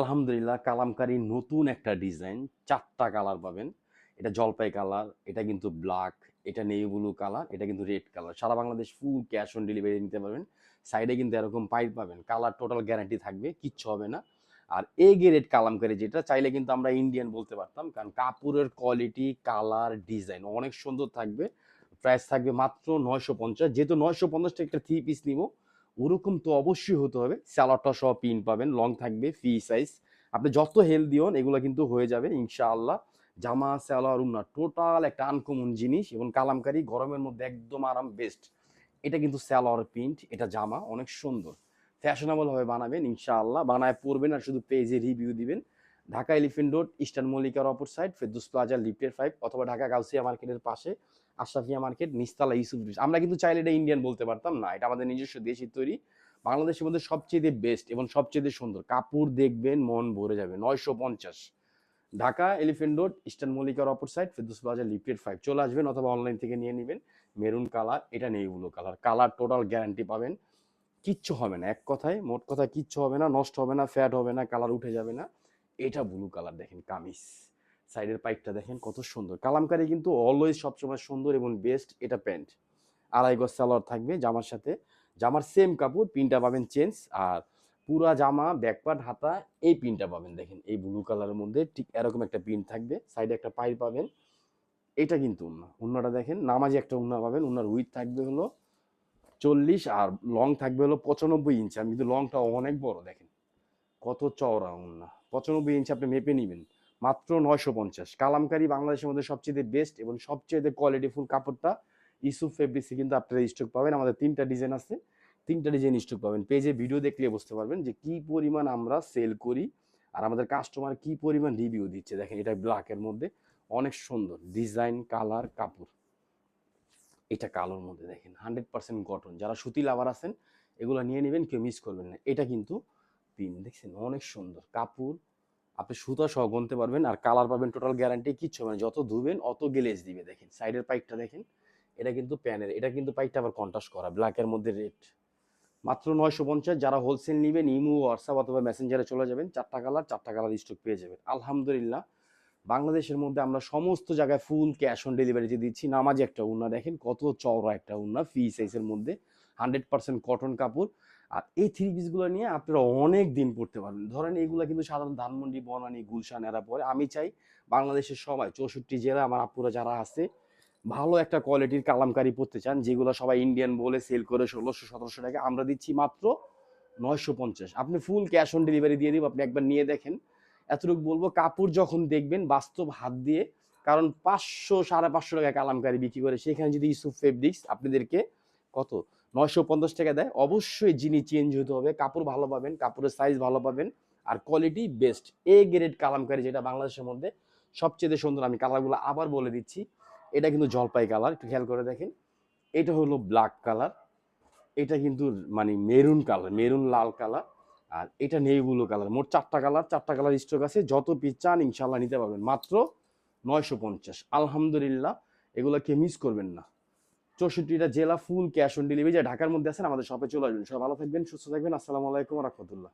আলহামদুলিল্লাহ, কালামকারী নতুন একটা ডিজাইন, ৪টা কালার পাবেন। এটা জলপাই কালার, এটা কিন্তু ব্ল্যাক, এটা নেভি ব্লু কালার, এটা কিন্তু রেড কালার। সারা Bangladesh full cash on delivery নিতে পারবেন। সাইডে কিন্তু এরকম পাইপ পাবেন, কালার টোটাল গ্যারান্টি থাকবে, কিচ্ছু হবে না। আর এ গ্রেড কালামকারী যেটা চাইলে কিন্তু আমরা ইন্ডিয়ান বলতে পারতাম, কারণ কাপড়ের কোয়ালিটি, কালার, ডিজাইন অনেক সুন্দর থাকবে। প্রাইস থাকবে মাত্র ৯৫০। যেহেতু ৯৫০ টাকা একটা থ্রি পিস নিব, ওরকম তো অবশ্যই হতে হবে। স্যালাডটা সহ পিন পাবেন, লং থাকবে, ফ্রি সাইজ। আপনি যত হেলদি হন এগুলো কিন্তু হয়ে যাবে ইনশাআল্লাহ। জামা, সালোয়ার, ওড়না টোটাল একটা আনকমন জিনিস, এবং কালামকারী গরমের মধ্যে একদম আরাম, বেস্ট। এটা কিন্তু সালোয়ার প্রিন্ট, এটা জামা অনেক সুন্দর, ফ্যাশনেবল ভাবে বানাবেন ইনশাআল্লাহ। বানায় পরবেন আর শুধু পেজে রিভিউ দিবেন। ঢাকা এলিফেন্ট রোড, ইস্টার্ন মল্লিকার অপর সাইড, ফেরদৌস প্লাজা, লিফটের 5, অথবা ঢাকা গাউসিয়া মার্কেটের পাশে আশরাফিয়া মার্কেট, নিস্তালা, ইউসুফ ব্রিজ। আমরা কিন্তু চাইলে এটা ইন্ডিয়ান বলতে পারতাম না, এটা আমাদের নিজস্ব দেশি তৈরি, বাংলাদেশের মধ্যে সবচেয়ে বেস্ট এবং সবচেয়ে সুন্দর। কাপড় দেখবেন মন ভরে যাবে। ৯৫০। ঢাকা এলিফেন্ট রোড, ইস্টার্ন মল্লিকার অপর সাইড, ফেরদৌস প্লাজা, লিফটেড 5 চলে আসবেন, অথবা অনলাইন থেকে নিয়ে নেবেন। মেরুন কালার, এটা নেই blue colour. Colour total guarantee পাবেন, কিচ্ছু হবে না। এক কথায়, মোট কথা, কিচ্ছু হবে না, নষ্ট হবে না, ফ্যাট হবে না, কালার উঠে যাবে না। এটা ব্লু কালার, দেখেন কামিজ, সাইডের পাইপটা দেখেন কত সুন্দর। কালামকারী কিন্তু অলওয়েজ সবসময় সুন্দর এবং বেস্ট। এটা প্যান্ট, আড়াই গজ সালোয়ার থাকবে জামার সাথে। জামার সেম কাপড়, পিনটা পাবেন চেঞ্জ। আর পুরা জামা, ব্যাকপার্ট, হাতা, এই পিনটা পাবেন দেখেন এই ব্লু কালারের মধ্যে, ঠিক এরকম একটা পিন থাকবে। সাইডে একটা পাইপ পাবেন। এটা কিন্তু উন্না, উন্নাটা দেখেন নামাজি একটা উন্না পাবেন। উন্নার উইথ থাকবে হলো 40, আর লং থাকবে হলো 95 ইঞ্চি। আমি কিন্তু লংটা অনেক বড়, দেখেন কত চওড়া উন্না। 95 ইঞ্চি আপনি মেপে নেবেন। মাত্র ৯৫০। কালামকারী বাংলাদেশের মধ্যে সবচেয়ে বেস্ট এবং সবচেয়ে কোয়ালিটিফুল কাপড়টা ইউসুফ ফেব্রিক্সে কিন্তু আপনারা স্টক পাবেন। আমাদের 3টা ডিজাইন আছে, 3টা ডিজাইন স্টক পাবেন। পেজে ভিডিও দেখলে বুঝতে পারবেন যে কি পরিমাণ আমরা সেল করি, আর আমাদের কাস্টমার কি পরিমাণ রিভিউ দিচ্ছে। দেখেন এটা ব্ল্যাকের মধ্যে অনেক সুন্দর ডিজাইন, কালার, কাপড়। এটা কালোর মধ্যে দেখেন 100% কটন। যারা সুতি লাভার আছেন এগুলো নিয়ে নেবেন, কেউ মিস করবেন না। এটা কিন্তু পিন দেখছেন অনেক সুন্দর কাপড়, আপনি সুতা সহ গুনতে পারবেন। আর কালার পাবেন টোটাল গ্যারান্টি, কিচ্ছু মানে যত ধুবেন অত গ্লেজ দিবে। দেখেন সাইডের পাইপটা দেখেন, এটা কিন্তু প্যানের, এটা কিন্তু পাইপটা আবার কন্ট্রাস্ট করা, ব্ল্যাকের মধ্যে রেড। মাত্র ৯৫০। যারা হোলসেল নেবেন ইমো, হোয়াটসঅ্যাপ অথবা মেসেঞ্জারে চলে যাবেন, 4টা কালার স্টক পেয়ে যাবেন আলহামদুলিল্লাহ। বাংলাদেশের মধ্যে আমরা সমস্ত জায়গায় ফুল ক্যাশ অন ডেলিভারিতে দিচ্ছি। নামাজি একটা উন্না দেখেন কত চওড়া একটা উন্না, ফ্রি সাইজের মধ্যে, 100% কটন কাপড়। আর এই থ্রি পিসগুলো নিয়ে আপনারা অনেক দিন পড়তে পারবেন। ধরেন এইগুলো কিন্তু সাধারণ ধানমন্ডি, বনানী, গুলশান এরা পরে। আমি চাই বাংলাদেশের সবাই 64 জেলা আমার আপুরা যারা আছে ভালো একটা কোয়ালিটির কালামকারী পড়তে চান, যেগুলো সবাই ইন্ডিয়ান বলে সেল করে ১৬০০-১৭০০ টাকা, আমরা দিচ্ছি মাত্র ৯৫০। আপনি ফুল ক্যাশ অন ডেলিভারি দিয়ে দিব, আপনি একবার নিয়ে দেখেন। এতটুকু বলবো, কাপড় যখন দেখবেন বাস্তব হাত দিয়ে, কারণ ৫০০-৫৫০ টাকা কালামকারী বিক্রি করে, সেখানে যদি ইউসুফ ফেব্রিক্স আপনাদেরকে কত ৯৫০ টাকা দেয়, অবশ্যই জিনিস চেঞ্জ হতে হবে। কাপড় ভালো পাবেন, কাপড়ের সাইজ ভালো পাবেন, আর quality best. A grade kalamkari যেটা বাংলাদেশের মধ্যে সবচেয়ে সুন্দর। আমি কালারগুলো আবার বলে দিচ্ছি। এটা কিন্তু জলপাই কালার, একটু খেয়াল করে দেখেন। এটা হলো ব্ল্যাক কালার, এটা কিন্তু মানে মেরুন কালার, মেরুন লাল কালার, আর এটা নেভি ব্লু কালার। মোট 4টা কালার, 4টা কালার স্টক আছে। যত পিস চান ইনশাল্লাহ নিতে পারবেন মাত্র ৯৫০। আলহামদুলিল্লাহ, এগুলোকে মিস করবেন না। ৬৪টা জেলা ফুল ক্যাশ অন ডেলিভারি। যা ঢাকার মধ্যে আছেন আমাদের শপে চলে আসবেন। সবাই ভালো থাকবেন, সুস্থ থাকবেন। আসসালামু আলাইকুম রহমতুল্লাহ।